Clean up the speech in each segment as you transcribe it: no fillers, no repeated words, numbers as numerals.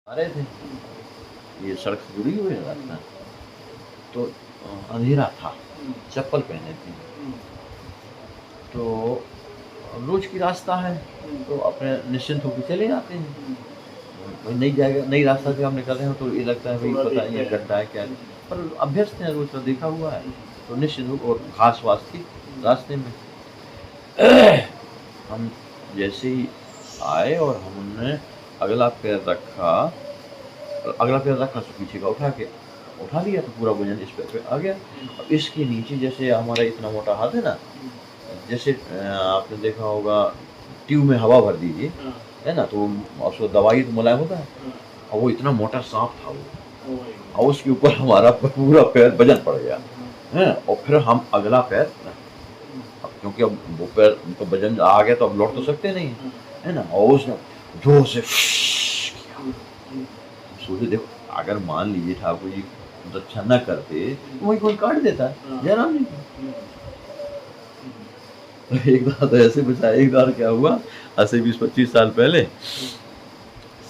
आ रहे थे, ये सड़क से जुड़ी हुई है रास्ता, तो अंधेरा था, चप्पल पहने थे, तो रोज की रास्ता है, तो अपने निश्चिंत होकर चले जाते हैं। भाई नई जगह नई रास्ता से हम निकल रहे हो तो ये लगता है भाई पता नहीं है गड्ढा है क्या है, पर अभ्यस्त है, रोज का देखा हुआ है, तो निश्चिंत हो। और घास वास थी रास्ते में। हम जैसे ही आए और हमने अगला पैर रखा, तो पीछे का उठा लिया, तो पूरा वजन इस पैर पे आ गया। अब इसके नीचे जैसे हमारा इतना मोटा हाथ है ना, जैसे आपने देखा होगा ट्यूब में हवा भर दीजिए, है ना, तो उसको दवाई तो मुलायम होता है, और वो इतना मोटा सांप था वो, और उसके ऊपर हमारा पूरा पैर वजन पड़ गया है। और फिर हम अगला पैर, अब क्योंकि अब वो पैर तो वजन आ गया तो अब लौट तो सकते नहीं है ना, और उसने जोर से किया। सोचे देखो, अगर मान लीजिए ठाकुर जी रक्षा न करते तो वही कोई काट देता है जयराम जी को। एक बार तो ऐसे बचा, एक बार क्या हुआ, ऐसे 20-25 साल पहले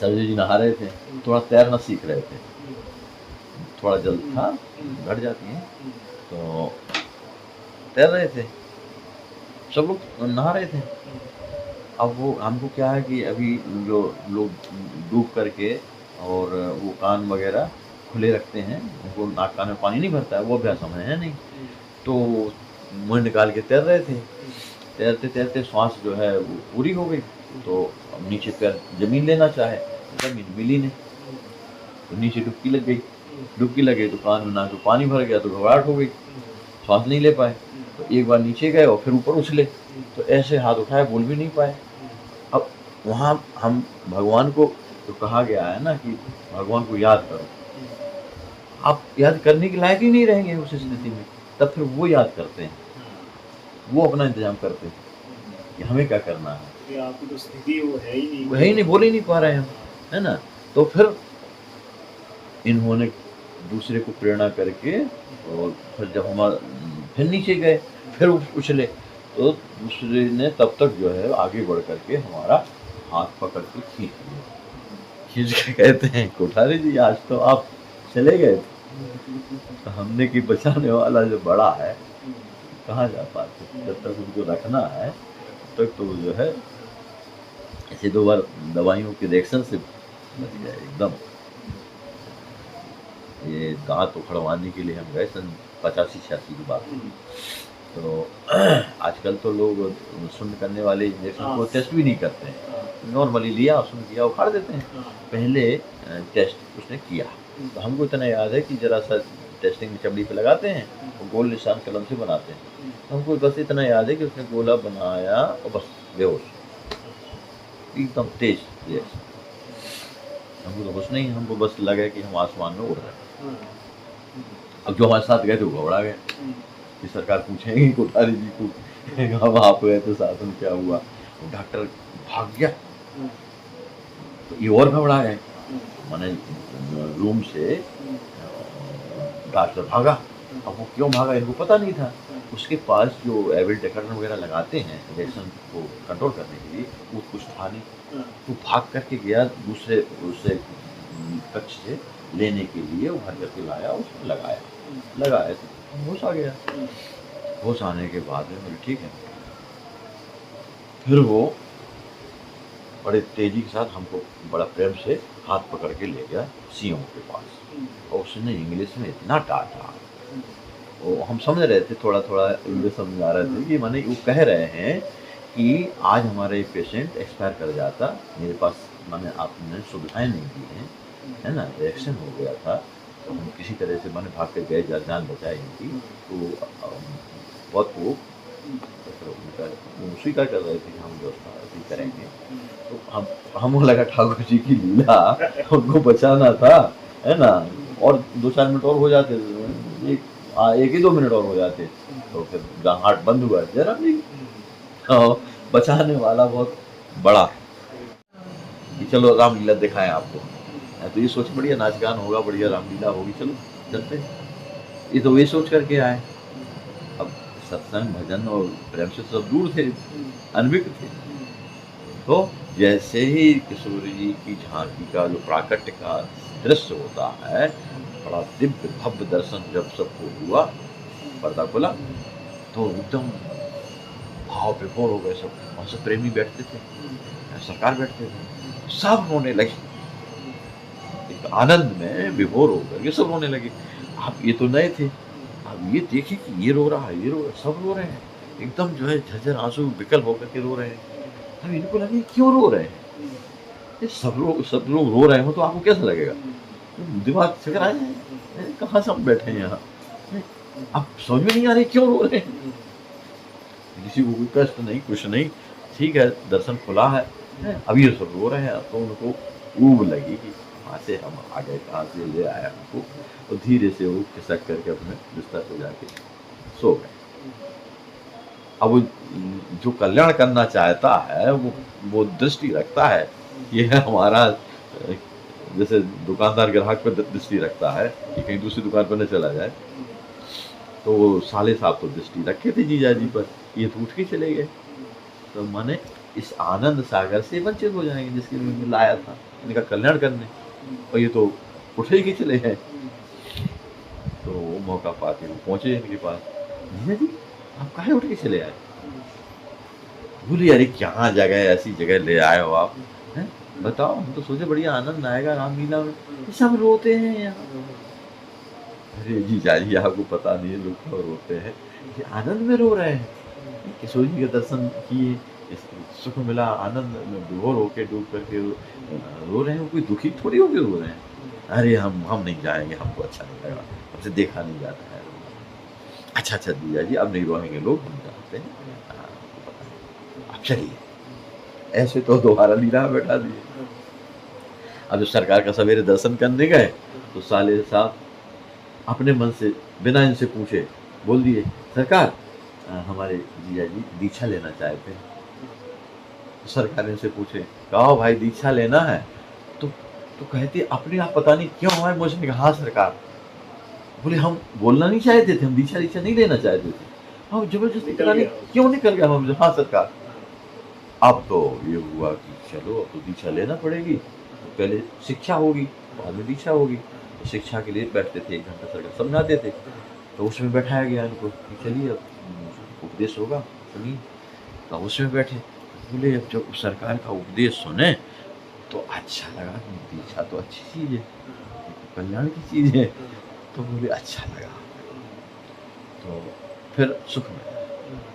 सरजू जी नहा रहे थे, थोड़ा तैरना सीख रहे थे, थोड़ा जल था, घट जाती है, तो तैर रहे थे, सब लोग नहा रहे थे। अब वो हमको क्या है कि अभी जो लोग डूब करके और वो कान वगैरह खुले रखते हैं, उनको नाक कान में पानी नहीं भरता है, वो अभ्यास हमें है नहीं, तो मुँह निकाल के तैर रहे थे। तैरते तैरते श्वास जो है वो पूरी हो गई, तो अब नीचे पैर जमीन लेना चाहे, जमीन मिली नहीं, तो नीचे डुबकी लग गई। डुबकी लगे तो कान में नाक में पानी भर गया, तो घबराहट हो गई, श्वास नहीं ले पाए। तो एक बार नीचे गए और फिर ऊपर उछले, तो ऐसे हाथ उठाए, बोल भी नहीं पाए। अब वहाँ हम भगवान को, तो कहा गया है ना कि भगवान को याद करो, आप याद करने के लायक ही नहीं रहेंगे उस स्थिति में, तब फिर वो याद करते हैं, वो अपना इंतजाम करते हैं कि हमें क्या करना है। आपकी तो स्थिति वो है ही नहीं, वो है ही नहीं, बोल ही नहीं पा रहे हम, है ना। तो फिर इन्होंने दूसरे को प्रेरणा करके, और फिर जब हमारा फिर नीचे गए, फिर उछले, तो दूसरे ने तब तक जो है आगे बढ़ करके हमारा हाथ पकड़ के खींच लिया। खींच के कहते हैं कोठारी जी आज तो आप चले गए थे, तो हमने कि बचाने वाला जो बड़ा है कहाँ जा पाते, जब तक उनको रखना है तब तक तो जो है ऐसे 2 बार दवाइयों के रिएक्शन से बच गए एकदम। ये दांत उखड़वाने के लिए हम गए सन 85-86 की बात है, तो आजकल तो लोग सुन्न करने वाले इंजेक्शन को टेस्ट भी नहीं करते हैं, नॉर्मली लिया सुन किया उखाड़ देते हैं। पहले टेस्ट उसने किया, तो हमको इतना याद है कि जरा सा टेस्टिंग में चमड़ी पे लगाते हैं और गोल निशान कलम से बनाते हैं, तो हमको बस इतना याद है कि उसने गोला बनाया और बस बेहोश एकदम तेज रिएक्शन। हमको तो कुछ नहीं, हमको बस लगा कि हम आसमान में उड़ रहे हैं। अब जो हमारे साथ गए थे वो घबरा गए कि सरकार पूछेंगे कोठारी जी को हम आप गए थे साथ में क्या हुआ, डॉक्टर भाग गया, तो ये और घबरा गए, मैंने रूम से डॉक्टर भागा। अब वो क्यों भागा इनको पता नहीं था, उसके पास जो एविल डेकर्न वगैरह लगाते हैं इंजेक्शन को कंट्रोल करने के लिए, वो कुछ था नहीं, तो भाग करके गया दूसरे उससे कक्ष से लेने के लिए, वो भर करके लाया, उसने लगाया तो होश आ गया। होश आने के बाद में बोले ठीक है, फिर वो बड़े तेजी के साथ हमको बड़ा प्रेम से हाथ पकड़ के ले गया सीएम के पास, और उसने इंग्लिश में इतना डांटा, वो हम समझ रहे थे, थोड़ा थोड़ा इंग्लिश समझा रहे थे कि माने वो कह रहे हैं कि आज हमारा एक पेशेंट एक्सपायर कर जाता, मेरे पास माने आपने सुविधाएं नहीं दी हैं, है ना, रिएक्शन हो गया था, तो हम किसी तरह से मैंने भाग कर गए, जान बचाई इनकी, तो बहुत वो स्वीकार कर रहे थे कि हम व्यवस्था ऐसी करेंगे, तो हमको लगा ठाकुर जी की लीला उनको बचाना था, है ना, और 2-4 मिनट और हो जाते, एक ही 2 मिनट और हो जाते, तो फिर जहाँ हार्ट बंद हुआ जरा नहीं, बचाने वाला बहुत बड़ा कि चलो रामलीला दिखाएं आपको, तो ये सोच बढ़िया नाच गान होगा, बढ़िया रामलीला होगी, चलो चलते, ये तो वे सोच करके आए। अब सत्संग भजन और प्रेम से सब दूर थे, अनभिज्ञ थे, तो जैसे ही किशोर जी की झांकी का जो प्राकट्य का दृश्य होता है, बड़ा दिव्य भव्य दर्शन जब सबको हुआ, पर्दा खुला तो एकदम भाव विभोर हो गए सब। वहाँ सब प्रेमी बैठते थे, सरकार बैठते थे, सब रोने लगे, एक आनंद में विभोर होकर ये सब रोने लगे। आप ये तो नए थे, अब ये देखिए कि ये रो रहा है, ये रो रहा है, सब रो रहे हैं, एकदम जो है झरझर आंसू विकल होकर के रो रहे हैं। अब इनको लगे क्यों रो रहे हैं, ये सब लोग रो रहे हो तो आपको कैसा लगेगा, दिमाग चकर आए हैं, कहाँ से हम बैठे हैं यहाँ, अब समझ में नहीं आ रही क्यों रो रहे हैं। किसी को कोई कष्ट नहीं, कुछ नहीं, ठीक है, दर्शन खुला है, अब ये सब रो रहे हैं। तो उनको ऊब लगी कि वहाँ से हम आ गए, कहाँ से ले आया हमको, और धीरे से वो खिसक करके अपने बिस्तर पे जाके सो गए। अब वो जो कल्याण करना चाहता है वो दृष्टि रखता है, ये है हमारा, जैसे दुकानदार ग्राहक पर दृष्टि रखता है कि कहीं दूसरी दुकान पर न चला जाए, तो वो साले साहब तो दृष्टि रखे थे जीजा जी पर, ये तो उठ के चले गए। तो माने इस आनंद सागर से वंचित हो जाएंगे जिसके लिए मैं लाया था, इनका कल्याण करने, और ये तो उठे ही चले गए। तो वो मौका पाते वो पहुंचे इनके पास, जीजा जी आप काहे उठ के चले आए। बोले अरे क्या जगह है, ऐसी जगह ले आए हो आप, हैं बताओ, हम तो सोचे बढ़िया आनंद आएगा रामलीला में, सब रोते हैं यहाँ। अरे जीजा जी आपको पता नहीं है लोग क्यों रोते हैं, ये आनंद में रो रहे हैं, किशोर जी के दर्शन किए, सुख मिला, आनंद में विभोर होके डूब करके रो रहे हैं, कोई दुखी थोड़ी होके रो रहे हैं। अरे हम नहीं जाएंगे, हमको अच्छा नहीं लगा, हमसे देखा नहीं जाता है। अच्छा जीजा जी अब नहीं रोएंगे लोग, हम जानते हैं, आप चलिए। ऐसे तो दोबारा लीला में बैठा दिए। अब जब सरकार का सवेरे दर्शन करने गए तो साले साहब अपने मन से बिना इनसे पूछे बोल दिए, सरकार हमारे जीजा जी दीक्षा लेना चाहते हैं। तो सरकार ने इनसे पूछे, कहो भाई दीक्षा लेना है, तो कहती अपने आप पता नहीं क्यों हमारे मुझे कहा हाँ सरकार। बोले हम बोलना नहीं चाहते थे, हम दीक्षा नहीं लेना चाहते थे, हम जबरदस्ती पता नहीं क्यों निकल गया, हम हाँ सरकार। अब तो ये हुआ कि चलो अब तो दीक्षा लेना पड़ेगी, तो पहले शिक्षा होगी बाद में दीक्षा होगी। तो शिक्षा के लिए बैठते थे, 1 घंटा सरकार समझाते थे, तो उसमें बैठाया गया इनको कि चलिए अब उपदेश होगा सुनिए। तो उसमें बैठे, बोले अब जब सरकार का उपदेश सुने तो अच्छा लगा, दीक्षा तो अच्छी चीज़ है, कल्याण की चीज़ है, तो बोले अच्छा लगा। तो फिर सुख मिला,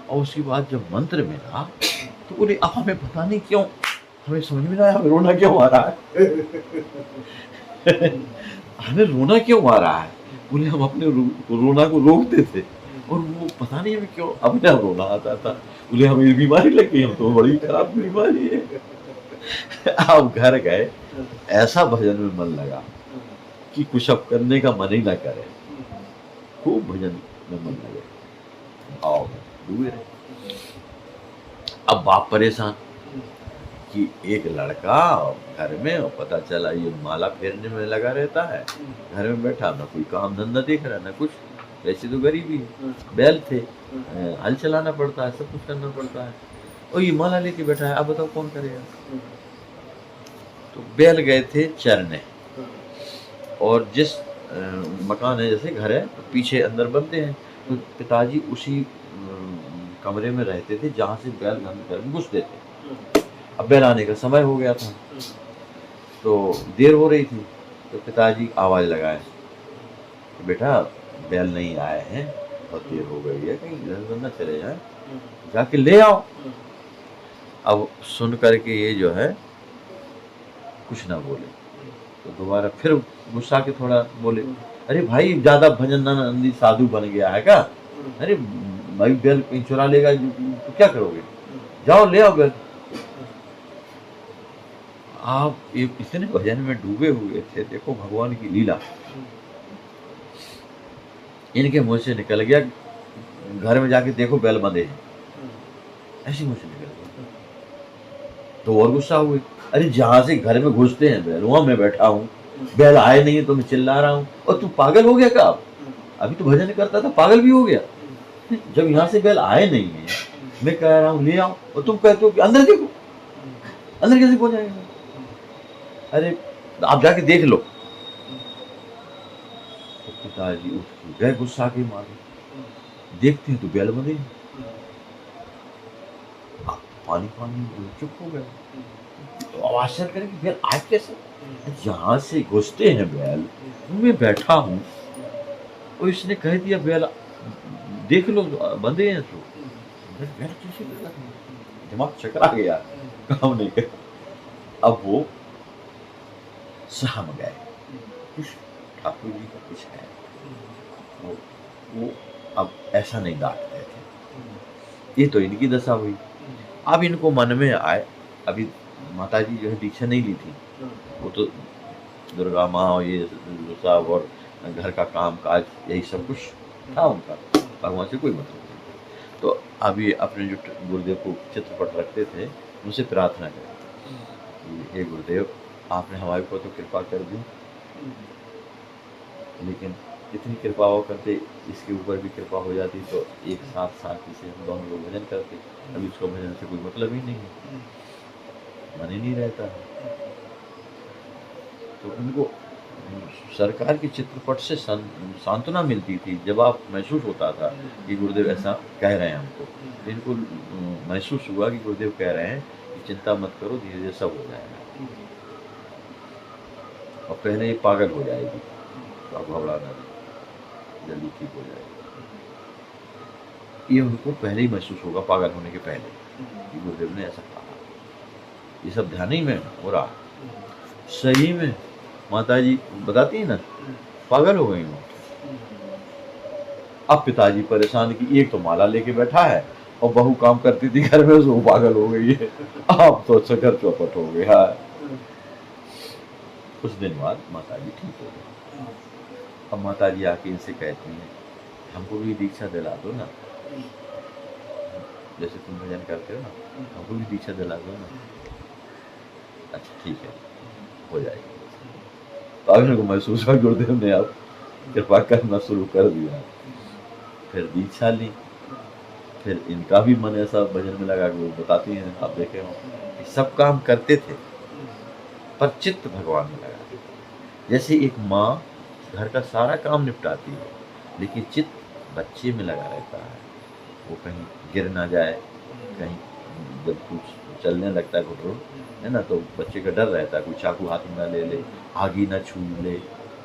और उसके बाद जब मंत्र मिला तो बोले अब हमें पता नहीं क्यों, हमें समझ में नहीं आया हमें रोना क्यों आ रहा है हमें रोना क्यों आ रहा है। बोले हम अपने रोना को रोकते थे और वो पता नहीं हमें क्यों अपने आप रोना आता था। बोले हमें ये बीमारी लग गई, हम तो बड़ी खराब बीमारी है आप घर गए, ऐसा भजन में मन लगा कि कुछ अब करने का मन ही ना करे, खूब भजन में मन लगे, आओ डूबे रहे। अब बाप परेशान कि एक लड़का घर में, और पता चला ये माला फेरने में लगा रहता है, घर में बैठा, ना कोई काम धंधा देख रहा ना कुछ, वैसे तो गरीबी, बैल थे, हल चलाना पड़ता है, सब कुछ करना पड़ता है, और ये माला लेके बैठा है, अब बताओ कौन करेगा। तो बैल गए थे चरने, और जिस मकान है जैसे घर है तो पीछे अंदर बनते हैं, तो पिताजी उसी कमरे में रहते थे जहाँ से बैल घर में घुसते थे। अब बैल आने का समय हो गया था, तो देर हो रही थी, तो पिताजी आवाज़ लगाए, तो बेटा बैल नहीं आए हैं, बहुत देर हो गई है, कहीं इधर न चले जाए, जाके ले आओ। अब सुन करके ये जो है कुछ ना बोले, तो दोबारा फिर गुस्सा के थोड़ा बोले, अरे भाई ज़्यादा भजन नंदी साधु बन गया है क्या, अरे भाई बैल कहीं चुरा लेगा तो क्या करोगे, जाओ ले आओ बैल। आप इतने भजन में डूबे हुए थे, देखो भगवान की लीला, इनके मुंह से निकल गया घर में जाके देखो बैल बंधे हैं, ऐसी मुंह से निकल गया। तो और गुस्सा हुए, अरे जहाँ से घर में घुसते हैं बैल, वहाँ मैं बैठा हूँ, बैल आए नहीं है तो मैं चिल्ला रहा हूँ, और तू पागल हो गया क्या, अभी तो भजन करता था, पागल भी हो गया, जब यहाँ से बैल आए नहीं है, मैं कह रहा हूँ ले आओ, और तुम कहते हो कि अंदर देखो। अंदर कैसे पहुंच जाएगा? अरे आप जाके देख लो। तो पिताजी उठ के गए गुस्सा के मारे, देखते हैं तो बैल बंधे हैं। पानी पानी चुप हो गए। तो आश्चर्य करें कि बैल आए कैसे? यहाँ से घुसते हैं बैल, मैं बैठा हूँ और इसने कह दिया बैल देख लो बंधे हैं। तो बैल कैसे गया? दिमाग चकरा गया, काम नहीं कर। अब वो सहम गए, कुछ ठाकुर जी का कुछ है, वो अब ऐसा नहीं डांटते थे। ये तो इनकी दशा हुई। अब इनको मन में आए, अभी माता जी जो है दीक्षा नहीं ली थी, वो तो दुर्गा माँ और ये सब और घर का काम काज यही सब कुछ था उनका, भगवान से कोई मतलब नहीं। तो अभी अपने जो गुरुदेव को चित्रपट रखते थे उनसे प्रार्थना करें, हे गुरुदेव आपने हमारे ऊपर तो कृपा कर दी, लेकिन इतनी कृपा हो करते इसके ऊपर भी कृपा हो जाती तो एक साथ साथी से हम दोनों लोग भजन करते। अभी उसको भजन से कोई मतलब ही नहीं है, मन ही नहीं रहता है। तो उनको सरकार के चित्रपट से सांत्वना मिलती थी, जब आप महसूस होता था कि गुरुदेव ऐसा कह रहे हैं हमको। इनको महसूस हुआ कि गुरुदेव कह रहे हैं कि चिंता मत करो, धीरे धीरे सब हो जाएगा, और पहले ये पागल हो जाएगी तो आप घबराना नहीं, जल्दी ठीक हो जाएगी। ये उनको पहले ही महसूस होगा, पागल होने के पहले, कि गुरुदेव ने ऐसा कहा। ये सब ध्यान ही में हो रहा। सही में माता जी बताती है ना, पागल हो गई वो। अब पिताजी परेशान की, एक तो माला लेके बैठा है और बहू काम करती थी घर में, वो पागल हो गई है। अब तो घर चौपट हो गया। कुछ दिन बाद माता जी ठीक हो गई। अब माता जी आके इनसे कहती हैं हमको भी दीक्षा दिला दो ना, जैसे तुम भजन करते हो ना, हमको भी दीक्षा दिला दो ना। अच्छा ठीक है, हो जाएगी। तो अब इनको महसूस हुआ गुरुदेव ने अब कृपा करना शुरू कर दिया। फिर दीक्षा ली, फिर इनका भी मन ऐसा भजन में लगा। वो बताती हैं, आप देखे हो कि सब काम करते थे पर चित्त भगवान में लगा। जैसे एक माँ घर का सारा काम निपटाती है लेकिन चित्त बच्चे में लगा रहता है, वो कहीं गिर ना जाए, कहीं जब कुछ चलने लगता है घुटरू है ना, तो बच्चे का डर रहता है, कोई चाकू हाथ में ना ले ले, आगी ना छू ले,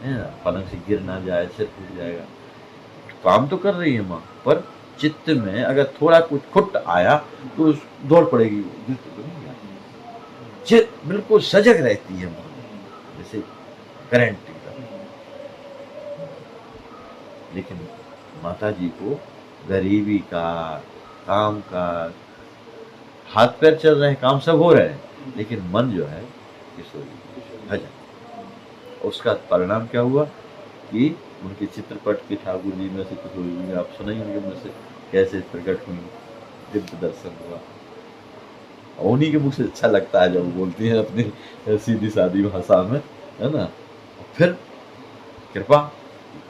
है ना, पलंग से गिर ना जाए, सिर फूट जाएगा। काम तो कर रही है माँ, पर चित्त में अगर थोड़ा कुछ खुट आया तो दौड़ पड़ेगी, चित्त बिल्कुल सजग रहती है माँ, जैसे करंट की तरह। लेकिन माता जी को गरीबी का, काम का, हाथ पैर चल रहे हैं, काम सब हो रहे हैं, लेकिन मन जो है किशोरी भजन। उसका परिणाम क्या हुआ कि उनके चित्रपट के ठाकुर जी में से किशोरी जी आप सुनाई उनके मुँह से कैसे प्रकट हुई, दिव्य दर्शन हुआ। उन्हीं के मुख से अच्छा लगता है जब वो बोलती हैं अपनी सीधी सादी भाषा में, है ना। फिर कृपा,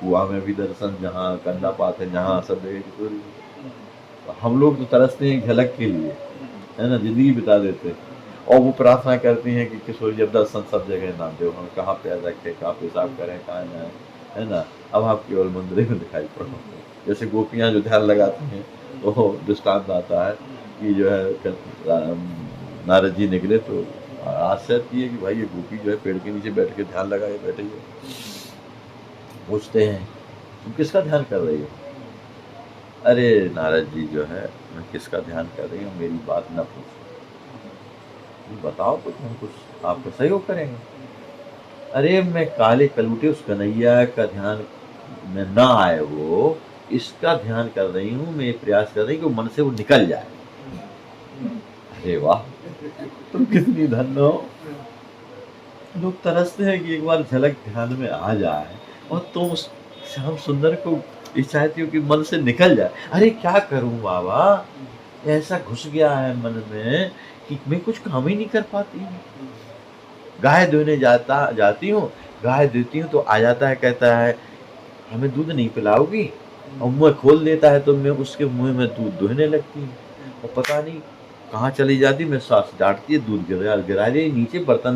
कुआं में भी दर्शन, जहाँ कंडा पात है, जहाँ सब जगह किशोरी। हम लोग तो तरसते हैं झलक के लिए, है ना, जिंदगी बिता देते हैं। और वो प्रार्थना करती हैं कि किशोरी जब दर्शन सब जगह नाम दो, हम कहाँ पैर रखें, कहाँ पेशाब करें, कहाँ जाए, है ना। अब आप केवल मंदिर में दिखाई पड़ो। जैसे गोपियाँ जो ध्यान लगाती हैं, तो दृष्टांत आता है कि जो है नारद जी निकले तो आश्चर्य किए कि भाई ये गोपी जो है पेड़ के नीचे बैठ के ध्यान लगाए बैठे हुए। पूछते हैं तुम किसका ध्यान कर रही हो? अरे नारद जी जो है मैं किसका ध्यान कर रही हूँ, मेरी बात न पूछो, बताओ कुछ, हम कुछ आपको सहयोग करेंगे। अरे मैं काले कलूटे उस कन्हैया का ध्यान में ना आए, वो इसका ध्यान कर रही हूँ, मैं प्रयास कर रही हूँ कि मन से वो निकल जाए। अरे वाह, तुम कितनी धन्य हो। लोग तरसते हैं कि एक बार झलक ध्यान में आ जाए, और तुम उस श्याम सुंदर को चाहती हो कि मन से निकल जाए। अरे क्या करूं बाबा, ऐसा घुस गया है मन में कि मैं कुछ काम ही नहीं कर पाती हूँ। गाय धोने जाती हूँ, गाय देती हूँ तो आ जाता है, कहता है हमें दूध नहीं पिलाओगी, और मुँह खोल देता है तो मैं उसके मुँह में दूध दुहने लगती हूँ। और पता नहीं कहाँ चली जाती, मैं सास डांटती है, दूध गिरा रही है नीचे, बर्तन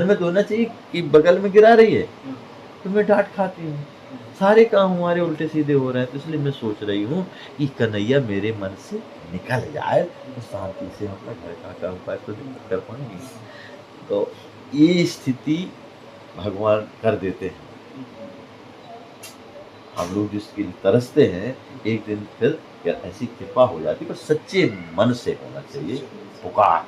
में धोना चाहिए कि बगल में गिरा रही है, तो मैं डांट खाती हूँ। सारे काम हमारे उल्टे सीधे हो रहे हैं। तो इसलिए मैं सोच रही हूँ कि कन्हैया मेरे मन से निकल जाए तो शांति से अपना घर का काम पाए तो कर पाएंगे। तो ये स्थिति भगवान कर देते हैं। हम लोग जिसके लिए तरसते हैं, एक दिन फिर ऐसी कृपा हो जाती है, पर सच्चे मन से होना चाहिए पुकार।